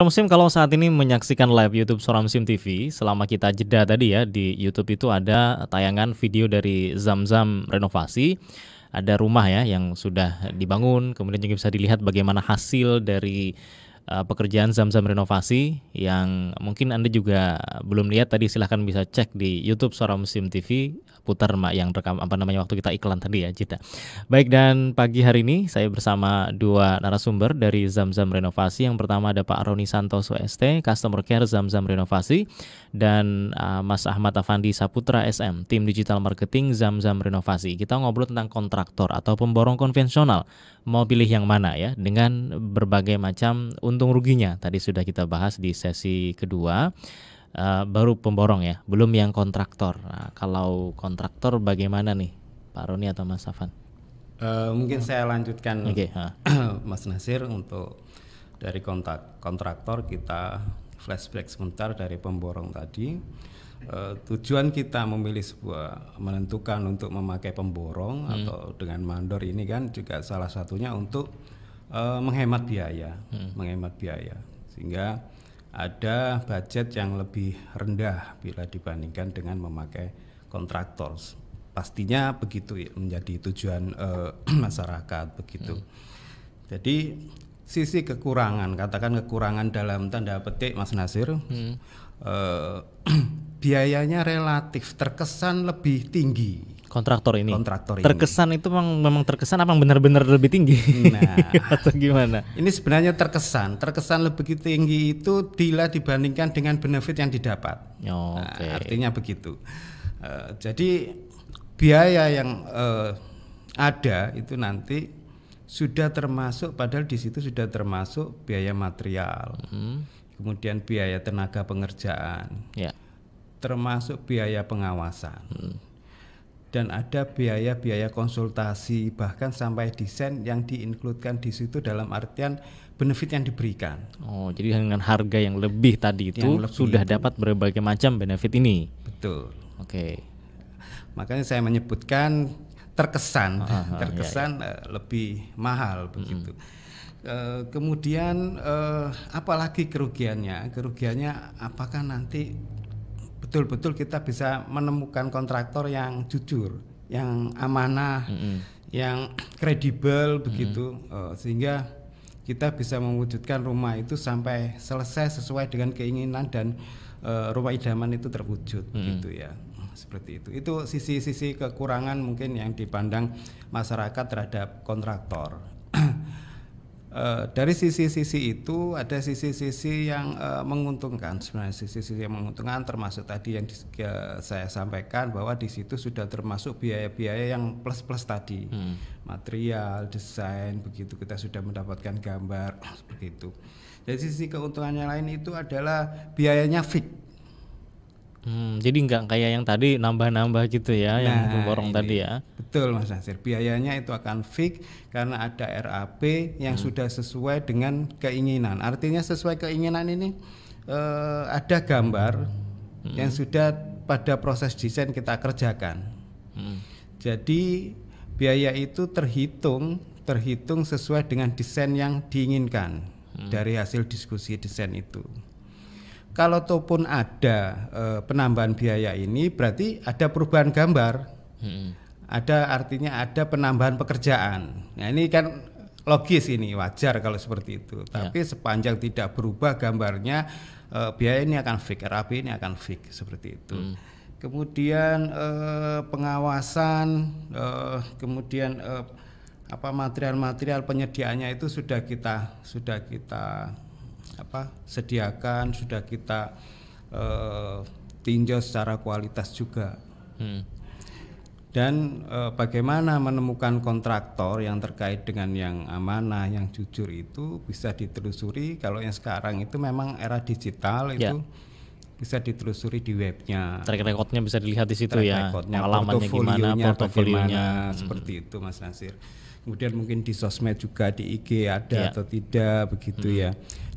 Musim kalau saat ini menyaksikan live YouTube Suara Musim TV, selama kita jeda tadi ya di YouTube itu ada tayangan video dari Zamzam Renovasi. Ada rumah ya yang sudah dibangun, kemudian juga bisa dilihat bagaimana hasil dari pekerjaan Zamzam Renovasi yang mungkin Anda juga belum lihat tadi, silahkan bisa cek di YouTube Suara Musim TV, putar yang rekam waktu kita iklan tadi ya, jeda. Baik, dan pagi hari ini saya bersama dua narasumber dari Zamzam Renovasi. Yang pertama ada Pak Roni Santoso ST, Customer Care Zamzam Renovasi, dan Mas Ahmad Afandi Saputra SM, Tim Digital Marketing Zamzam Renovasi. Kita ngobrol tentang kontraktor atau pemborong konvensional. Mau pilih yang mana ya, dengan berbagai macam untung ruginya. Tadi sudah kita bahas di sesi kedua. Baru pemborong ya, belum yang kontraktor. Nah, kalau kontraktor bagaimana nih, Pak Roni atau Mas Afan? Mungkin saya lanjutkan, Mas Nasir. Untuk dari kontraktor kita flashback sebentar dari pemborong tadi. Tujuan kita memilih menentukan untuk memakai pemborong atau dengan mandor ini kan juga salah satunya untuk menghemat biaya, sehingga ada budget yang lebih rendah bila dibandingkan dengan memakai kontraktor. Pastinya begitu ya, menjadi tujuan masyarakat begitu. Jadi sisi kekurangan, katakan kekurangan dalam tanda petik Mas Nasir, biayanya relatif terkesan lebih tinggi. Kontraktor ini terkesan itu memang terkesan apa benar-benar lebih tinggi? Nah, atau gimana? Ini sebenarnya terkesan lebih tinggi itu bila dibandingkan dengan benefit yang didapat. Nah, artinya begitu. Jadi biaya yang ada itu nanti sudah termasuk, padahal di situ sudah termasuk biaya material, kemudian biaya tenaga pengerjaan, termasuk biaya pengawasan. Dan ada biaya-biaya konsultasi, bahkan sampai desain yang diinkludkan di situ dalam artian benefit yang diberikan. Oh, jadi dengan harga yang lebih tadi itu sudah dapat berbagai macam benefit ini. Betul. Oke. Makanya saya menyebutkan terkesan lebih mahal begitu. Kemudian apalagi kerugiannya? Kerugiannya apakah nanti betul-betul kita bisa menemukan kontraktor yang jujur, yang amanah, yang kredibel begitu, sehingga kita bisa mewujudkan rumah itu sampai selesai sesuai dengan keinginan dan rumah idaman itu terwujud begitu ya. Seperti itu. Itu sisi-sisi kekurangan mungkin yang dipandang masyarakat terhadap kontraktor. Dari sisi-sisi itu ada sisi-sisi yang menguntungkan. Sebenarnya sisi-sisi yang menguntungkan termasuk tadi yang saya sampaikan bahwa di situ sudah termasuk biaya-biaya yang plus-plus tadi, material, desain, begitu kita sudah mendapatkan gambar seperti itu. Dari sisi keuntungannya lain itu adalah biayanya fix. Jadi nggak kayak yang tadi nambah-nambah gitu ya, yang pemborong tadi ya. Betul Mas Nasir, biayanya itu akan fix karena ada RAP yang sudah sesuai dengan keinginan. Artinya sesuai keinginan ini ada gambar yang sudah pada proses desain kita kerjakan. Jadi biaya itu terhitung sesuai dengan desain yang diinginkan dari hasil diskusi desain itu. Kalau pun ada penambahan biaya ini berarti ada perubahan gambar, artinya ada penambahan pekerjaan. Nah ini kan logis, ini wajar kalau seperti itu. Tapi sepanjang tidak berubah gambarnya, biaya ini akan fix, RAP ini akan fix seperti itu. Kemudian pengawasan, kemudian material-material penyediaannya itu sudah kita sediakan, sudah kita tinjau secara kualitas juga. Dan bagaimana menemukan kontraktor yang terkait dengan yang amanah, yang jujur itu bisa ditelusuri. Kalau yang sekarang itu memang era digital itu bisa ditelusuri di webnya. Track recordnya bisa dilihat di situ ya. Pengalamannya gimana, portofolionya seperti itu Mas Nasir. Kemudian mungkin di sosmed juga, di IG ada atau tidak begitu ya.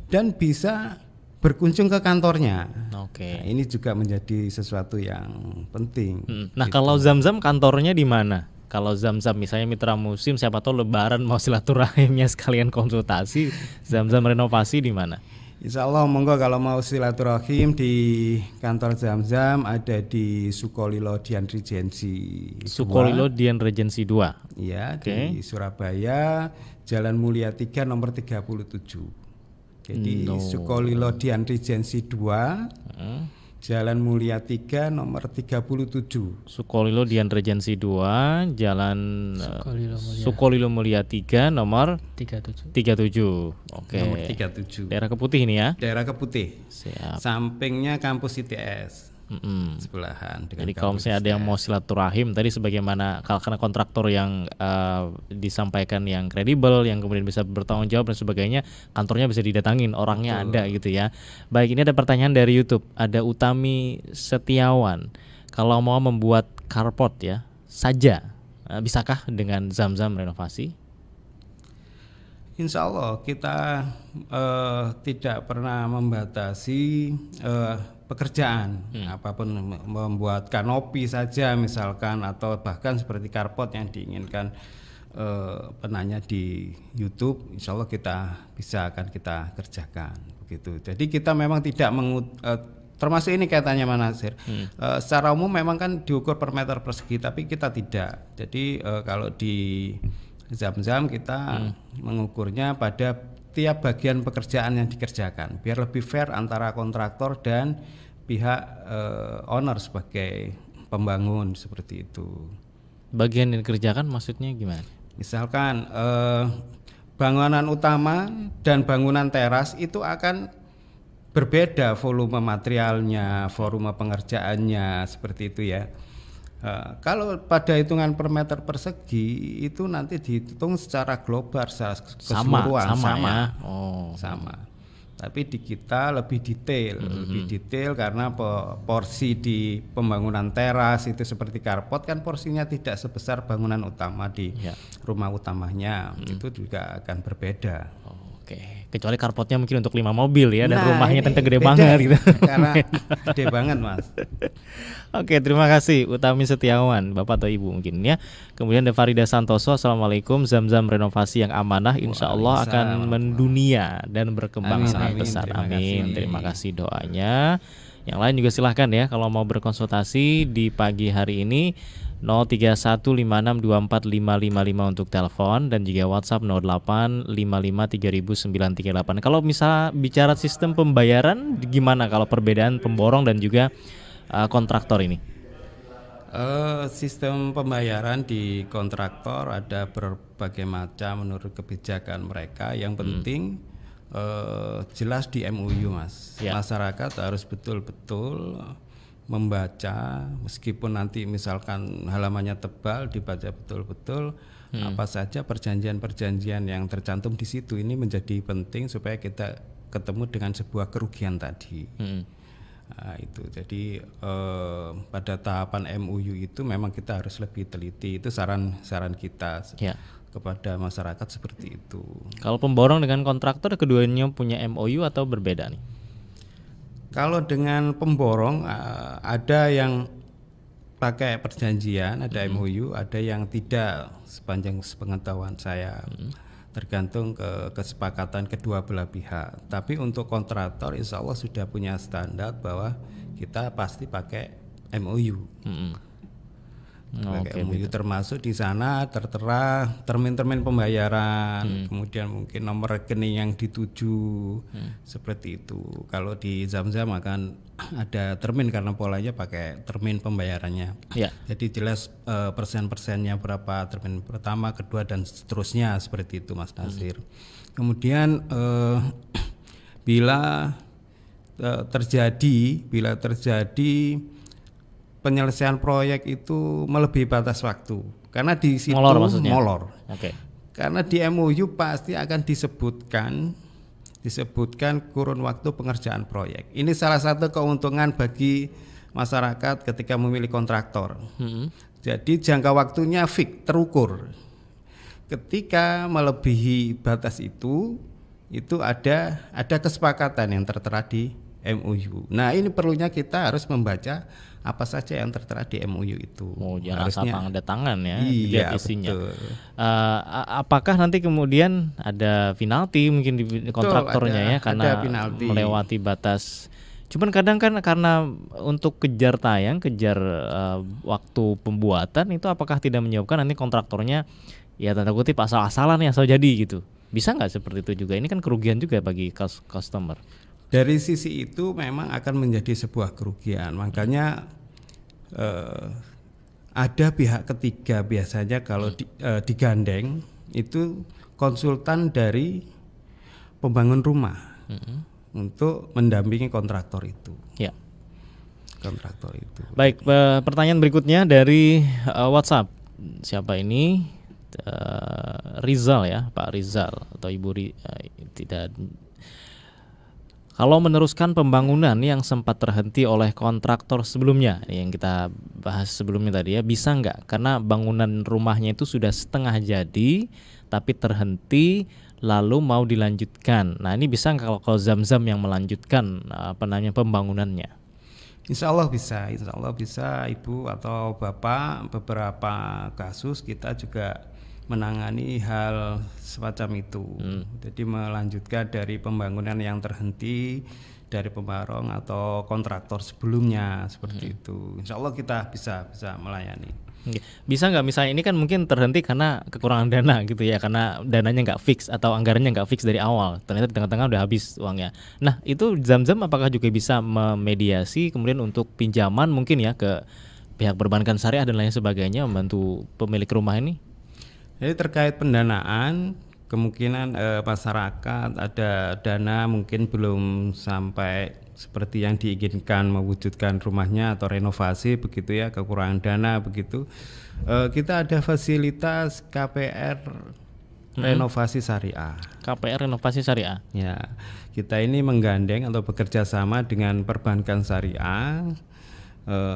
Dan bisa berkunjung ke kantornya. Nah, ini juga menjadi sesuatu yang penting. Nah, gitu. Kalau Zamzam kantornya di mana? Kalau Zamzam misalnya mitra musim, siapa tahu Lebaran mau silaturahimnya sekalian konsultasi, Zamzam Renovasi di mana? Insya Allah monggo kalau mau silaturahim di kantor Zamzam ada di Sukolilo Dian Regency 2. Sukolilo Dian Regency 2. Iya, di Surabaya, Jalan Mulia 3 nomor 37. Jadi Sukolilo Dian Regency 2. Jalan Mulia 3 nomor 37. Sukolilo Dian Regency 2, Jalan Sukolilo Mulia 3 nomor 37. Oke. Nomor 37. Daerah Keputih ini ya. Daerah Keputih. Siap. Sampingnya kampus ITS. Sebelahan dengan. Jadi kalau misalnya ada yang mau silaturahim tadi sebagaimana karena kontraktor yang disampaikan yang kredibel, yang kemudian bisa bertanggung jawab dan sebagainya, kantornya bisa didatangin, orangnya ada gitu ya. Baik, ini ada pertanyaan dari YouTube. Ada Utami Setiawan. Kalau mau membuat carport ya saja, bisakah dengan Zamzam Renovasi? Insya Allah kita tidak pernah membatasi pekerjaan, apapun, membuat kanopi saja misalkan, atau bahkan seperti carport yang diinginkan penanya di YouTube, insya Allah akan kita kerjakan begitu. Jadi kita memang tidak termasuk ini kaitannya Mas Nasir. Secara umum memang kan diukur per meter persegi, tapi kita tidak. Jadi kalau di Zamzam kita mengukurnya pada tiap bagian pekerjaan yang dikerjakan biar lebih fair antara kontraktor dan pihak owner sebagai pembangun, seperti itu. Bagian yang dikerjakan maksudnya gimana? Misalkan bangunan utama dan bangunan teras itu akan berbeda volume materialnya, volume pengerjaannya, seperti itu ya. Kalau pada hitungan per meter persegi itu nanti dihitung secara global, secara keseluruhan sama. Sama. Tapi di kita lebih detail karena porsi di pembangunan teras itu seperti carport kan porsinya tidak sebesar bangunan utama di rumah utamanya, itu juga akan berbeda. Oke, kecuali carportnya mungkin untuk 5 mobil ya, dan rumahnya tentu gede banget gitu. Karena gede banget Mas. Oke, terima kasih Utami Setiawan, Bapak atau Ibu mungkin ya. Kemudian ada Farida Santoso, Assalamualaikum, Zamzam Renovasi yang amanah insya Allah akan mendunia dan berkembang sangat besar. Amin. Terima kasih doanya. Yang lain juga silahkan ya kalau mau berkonsultasi di pagi hari ini 0315624555 untuk telepon dan juga WhatsApp 0855300938. Kalau misal bicara sistem pembayaran gimana kalau perbedaan pemborong dan juga kontraktor ini? Sistem pembayaran di kontraktor ada berbagai macam menurut kebijakan mereka. Yang penting jelas di MOU Mas. Masyarakat harus betul-betul membaca, meskipun nanti misalkan halamannya tebal, dibaca betul-betul apa saja perjanjian-perjanjian yang tercantum di situ. Ini menjadi penting supaya kita ketemu dengan sebuah kerugian tadi. Nah, itu jadi pada tahapan MOU itu memang kita harus lebih teliti. Itu saran kita kepada masyarakat seperti itu. Kalau pemborong dengan kontraktor keduanya punya MOU atau berbeda nih? Kalau dengan pemborong ada yang pakai perjanjian, ada MOU, ada yang tidak, sepanjang sepengetahuan saya. Tergantung kesepakatan kedua belah pihak. Tapi untuk kontraktor insya Allah sudah punya standar bahwa kita pasti pakai MOU. MOU termasuk di sana tertera termin-termin pembayaran, kemudian mungkin nomor rekening yang dituju, seperti itu. Kalau di Zamzam akan ada termin karena polanya pakai termin pembayarannya. Jadi jelas persen-persennya berapa, termin pertama, kedua dan seterusnya, seperti itu Mas Nasir. Kemudian bila terjadi penyelesaian proyek itu melebihi batas waktu, karena di situ molor. Karena di MOU pasti akan disebutkan kurun waktu pengerjaan proyek. Ini salah satu keuntungan bagi masyarakat ketika memilih kontraktor. Jadi jangka waktunya fix, terukur. Ketika melebihi batas itu ada kesepakatan yang tertera di MOU. Nah, ini perlunya kita harus membaca apa saja yang tertera di MOU itu. Jangan asal tanda tangan ya, iya, lihat isinya. Apakah nanti kemudian ada penalti mungkin di kontraktornya ya karena melewati batas? Cuman kadang kan karena untuk kejar tayang, kejar waktu pembuatan itu, apakah tidak menyebabkan nanti kontraktornya ya tanda kutip asal-asalan ya, asal jadi gitu? Bisa nggak seperti itu juga? Ini kan kerugian juga bagi customer. Dari sisi itu memang akan menjadi sebuah kerugian. Makanya ada pihak ketiga biasanya kalau digandeng itu konsultan dari pembangun rumah untuk mendampingi kontraktor itu. Ya. Kontraktor itu. Baik, pertanyaan berikutnya dari WhatsApp. Siapa ini? Rizal ya, Pak Rizal atau Ibu tidak. Kalau meneruskan pembangunan yang sempat terhenti oleh kontraktor sebelumnya, yang kita bahas sebelumnya tadi ya, bisa nggak? Karena bangunan rumahnya itu sudah setengah jadi, tapi terhenti, lalu mau dilanjutkan. Nah, ini bisa nggak kalau Zamzam yang melanjutkan pembangunannya? Insya Allah bisa Ibu atau Bapak. Beberapa kasus kita juga menangani hal semacam itu. Jadi melanjutkan dari pembangunan yang terhenti dari pembarong atau kontraktor sebelumnya seperti itu. Insya Allah kita bisa melayani. Bisa nggak misalnya ini kan mungkin terhenti karena kekurangan dana gitu ya, karena dananya nggak fix atau anggarannya nggak fix dari awal, ternyata di tengah-tengah udah habis uangnya. Nah, itu Zamzam apakah juga bisa memediasi kemudian untuk pinjaman mungkin ya ke pihak perbankan syariah dan lain sebagainya, membantu pemilik rumah ini? Jadi terkait pendanaan, kemungkinan masyarakat ada dana mungkin belum sampai seperti yang diinginkan mewujudkan rumahnya atau renovasi begitu ya, kekurangan dana begitu. Kita ada fasilitas KPR renovasi syariah. KPR renovasi syariah. Ya, kita ini menggandeng atau bekerja sama dengan perbankan syariah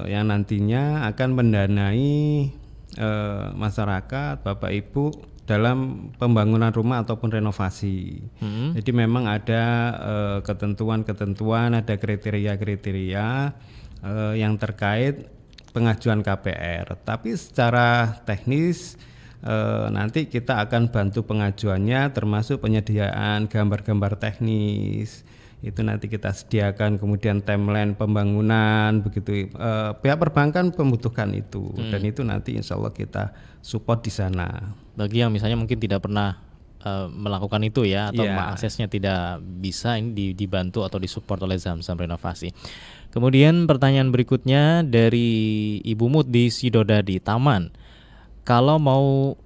yang nantinya akan mendanai masyarakat, Bapak Ibu dalam pembangunan rumah ataupun renovasi. Jadi memang ada ketentuan-ketentuan, ada kriteria-kriteria yang terkait pengajuan KPR. Tapi secara teknis nanti kita akan bantu pengajuannya, termasuk penyediaan gambar-gambar teknis. Itu nanti kita sediakan, kemudian timeline pembangunan begitu. Pihak perbankan membutuhkan itu dan itu nanti insya Allah kita support di sana. Bagi yang misalnya mungkin tidak pernah melakukan itu ya, atau aksesnya tidak bisa, ini dibantu atau disupport oleh Zamzam Renovasi. Kemudian pertanyaan berikutnya dari Ibu Mut di Sidodadi Taman. Kalau mau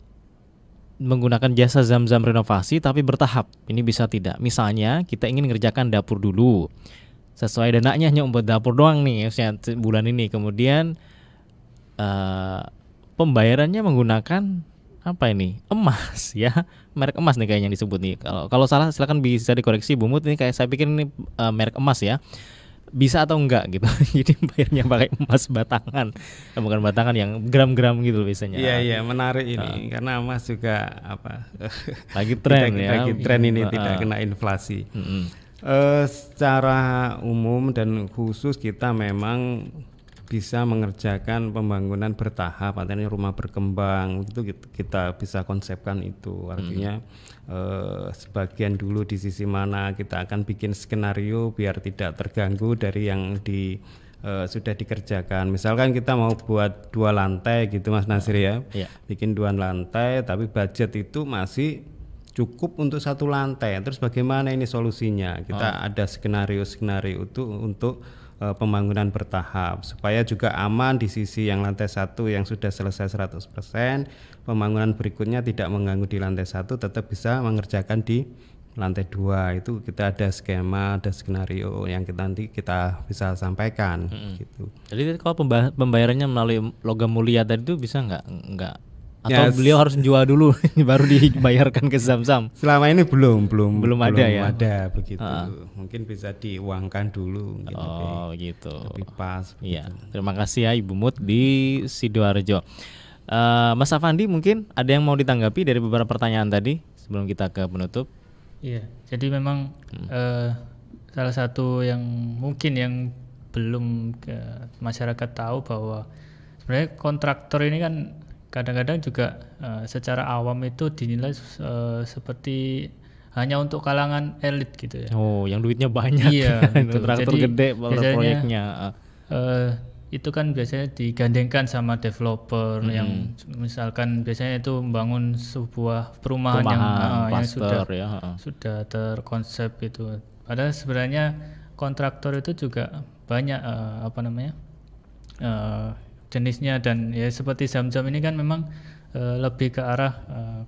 menggunakan jasa Zamzam Renovasi tapi bertahap, ini bisa tidak? Misalnya kita ingin mengerjakan dapur dulu, sesuai dananya hanya untuk dapur doang nih bulan ini, kemudian pembayarannya menggunakan apa ini, emas ya, merek emas nih kayaknya disebut nih. Kalau salah silakan bisa dikoreksi Bu Mut, ini kayak saya pikir ini merek emas ya. Bisa atau enggak gitu. Jadi bayarnya pakai emas batangan, bukan batangan yang gram-gram gitu biasanya. Iya, menarik ini karena emas juga lagi tren lagi tren ini tidak kena inflasi. Secara umum dan khusus kita memang bisa mengerjakan pembangunan bertahap, artinya rumah berkembang itu kita bisa konsepkan itu, artinya sebagian dulu di sisi mana kita akan bikin skenario biar tidak terganggu dari yang sudah dikerjakan. Misalkan kita mau buat 2 lantai gitu Mas Nasir ya, bikin 2 lantai tapi budget itu masih cukup untuk 1 lantai. Terus bagaimana ini solusinya? Kita ada skenario itu untuk pembangunan bertahap supaya juga aman di sisi yang lantai 1 yang sudah selesai 100%, pembangunan berikutnya tidak mengganggu di lantai 1, tetap bisa mengerjakan di lantai 2. Itu kita ada skema, ada skenario yang nanti kita bisa sampaikan gitu. Jadi kalau pembayarannya melalui logam mulia tadi itu bisa nggak? Atau beliau harus jual dulu baru dibayarkan ke Zamzam? Selama ini belum ada ya. Ada begitu. Mungkin bisa diuangkan dulu. Gitu. Lebih pas. Iya. Terima kasih ya Ibu Mut di Sidoarjo. Mas Afandi mungkin ada yang mau ditanggapi dari beberapa pertanyaan tadi sebelum kita ke penutup? Iya. Jadi memang salah satu yang mungkin yang belum masyarakat tahu bahwa sebenarnya kontraktor ini kan kadang-kadang juga secara awam itu dinilai seperti hanya untuk kalangan elit gitu ya. Oh, yang duitnya banyak. Iya, kontraktor gede proyeknya. Itu kan biasanya digandengkan sama developer yang misalkan biasanya itu membangun sebuah perumahan yang sudah terkonsep itu. Padahal sebenarnya kontraktor itu juga banyak jenisnya, dan ya seperti Zamzam ini kan memang lebih ke arah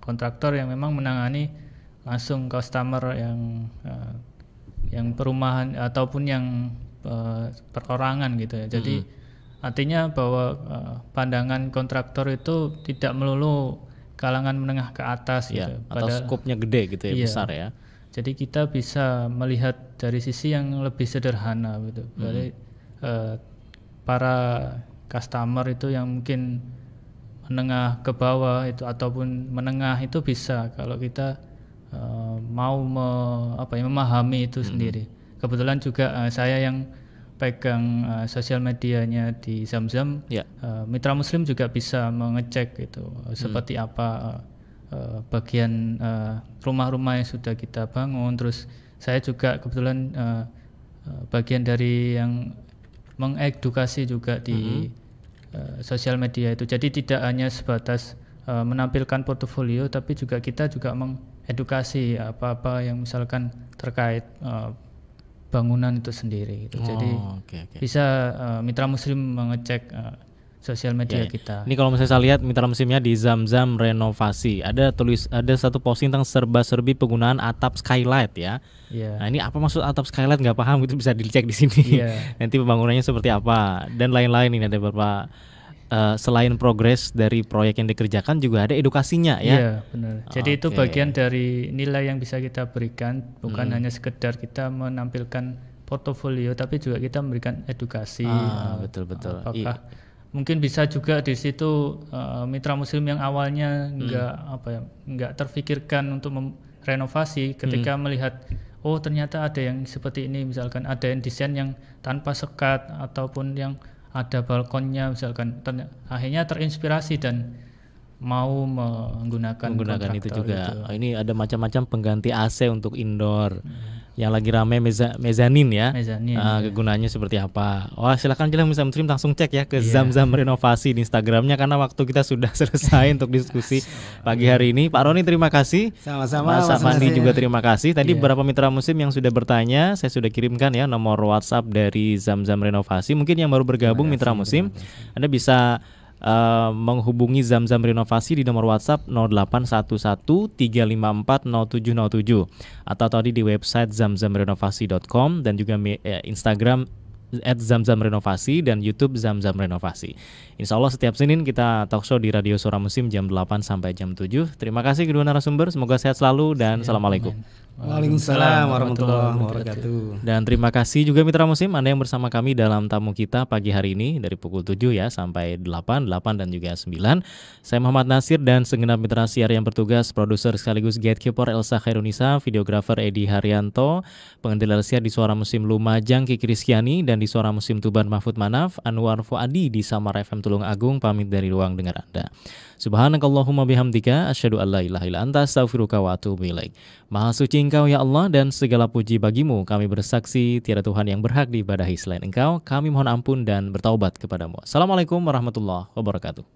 kontraktor yang memang menangani langsung customer yang perumahan ataupun yang perorangan gitu ya. Jadi artinya bahwa pandangan kontraktor itu tidak melulu kalangan menengah ke atas gitu. Atau skopnya gede gitu ya, besar ya. Jadi kita bisa melihat dari sisi yang lebih sederhana gitu. Jadi para customer itu yang mungkin menengah ke bawah itu ataupun menengah itu bisa kalau kita mau memahami itu sendiri. Kebetulan juga saya yang pegang sosial medianya di Zamzam, Mitra Muslim juga bisa mengecek itu seperti apa bagian rumah-rumah yang sudah kita bangun. Terus saya juga kebetulan bagian dari yang mengedukasi juga di sosial media itu. Jadi tidak hanya sebatas menampilkan portofolio, tapi juga kita juga mengedukasi apa-apa yang misalkan terkait bangunan itu sendiri gitu. Jadi bisa Mitra Muslim mengecek sosial media kita. Ini kalau misalnya saya lihat Mitra Muslimnya di Zamzam Renovasi, ada satu posting tentang serba-serbi penggunaan atap skylight ya. Nah, ini apa maksud atap skylight, nggak paham, itu bisa dicek di sini. Nanti pembangunannya seperti apa dan lain-lain. Ini ada beberapa selain progres dari proyek yang dikerjakan juga ada edukasinya ya. Iya, benar. Jadi itu bagian dari nilai yang bisa kita berikan, bukan hanya sekedar kita menampilkan portofolio, tapi juga kita memberikan edukasi. Betul-betul. Apakah mungkin bisa juga di situ Mitra Muslim yang awalnya nggak terfikirkan untuk renovasi, ketika melihat oh ternyata ada yang seperti ini, misalkan ada yang desain yang tanpa sekat ataupun yang ada balkonnya misalkan, akhirnya terinspirasi dan mau menggunakan itu juga. Ini ada macam-macam pengganti AC untuk indoor. Yang lagi ramai mezanin ya. Kegunaannya seperti apa? Silakan Mitra Muslim langsung cek ya ke Zamzam Renovasi di Instagramnya, karena waktu kita sudah selesai untuk diskusi pagi hari ini. Pak Roni terima kasih. Sama-sama. Mas Afandi juga terima kasih. Tadi beberapa Mitra Muslim yang sudah bertanya, saya sudah kirimkan ya nomor WhatsApp dari Zamzam Renovasi. Mungkin yang baru bergabung Mitra Muslim, Anda bisa menghubungi Zamzam Renovasi di nomor WhatsApp 081135400707 atau tadi di website zamzamrenovasi.com dan juga Instagram @zamzamrenovasi dan YouTube Zamzam Renovasi. Insya Allah setiap Senin kita talkshow di Radio Suara Muslim jam 8 sampai jam 7. Terima kasih kedua narasumber, semoga sehat selalu dan assalamualaikum. Waalaikumsalam warahmatullahi wabarakatuh. Dan terima kasih juga Mitra Muslim Anda yang bersama kami dalam tamu kita pagi hari ini dari pukul 7 ya sampai 8 dan juga 9. Saya Muhammad Nasir dan segenap mitra siar yang bertugas, produser sekaligus gatekeeper Elsa Khairunisa, videografer Edi Haryanto, pengendali siar di Suara Muslim Lumajang Kiki Rizkyani, dan di Suara Muslim Tuban Mahfud Manaf, Anwar Fuadi di Samar FM Tulung Agung pamit dari ruang dengar Anda. Subhanakallahumma bihamdika asyhadu an la ilaha illa anta astaghfiruka wa atubu ilaik. Maha suci Engkau ya Allah dan segala puji bagimu. Kami bersaksi tiada Tuhan yang berhak diibadahi selain Engkau. Kami mohon ampun dan bertaubat kepadamu. Assalamualaikum warahmatullahi wabarakatuh.